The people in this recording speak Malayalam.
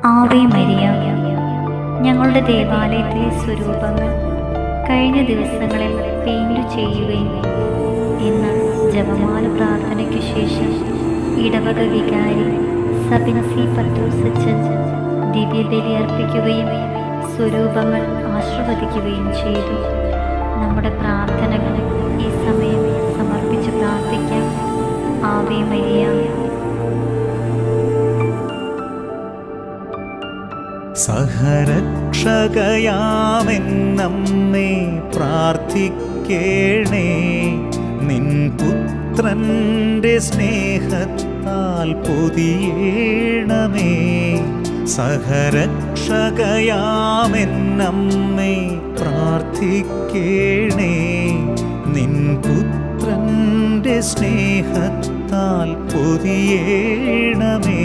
Ave Maria. ഞങ്ങളുടെ ദേവാലയത്തിലെ സ്വരൂപങ്ങൾ കഴിഞ്ഞ ദിവസങ്ങളിൽ പെയിന്റ് ചെയ്യുകയും ഇന്ന് ജപമാല പ്രാർത്ഥനയ്ക്കു ശേഷം ഇടവക വികാരി സബിൻസി പത്രോസച്ചൻ ദിവ്യബലി അർപ്പിക്കുകയും സ്വരൂപങ്ങൾ ആശീർവദിക്കുകയും ചെയ്തു. നമ്മുടെ പ്രാർത്ഥനകൾ ഈ സമയം സമർപ്പിച്ച് പ്രാർത്ഥിക്കാം. Ave Maria. സഹരക്ഷകയാമെന്നമ്മേ പ്രാർത്ഥിക്കേണേ, നിൻ പുത്രന്റെ സ്നേഹത്താൽ പൊതിയേണമേ. സഹരക്ഷകയാമെന്നമ്മേ പ്രാർത്ഥിക്കേണേ, നിൻ പുത്രന്റെ സ്നേഹത്താൽ പൊതിയേണമേ.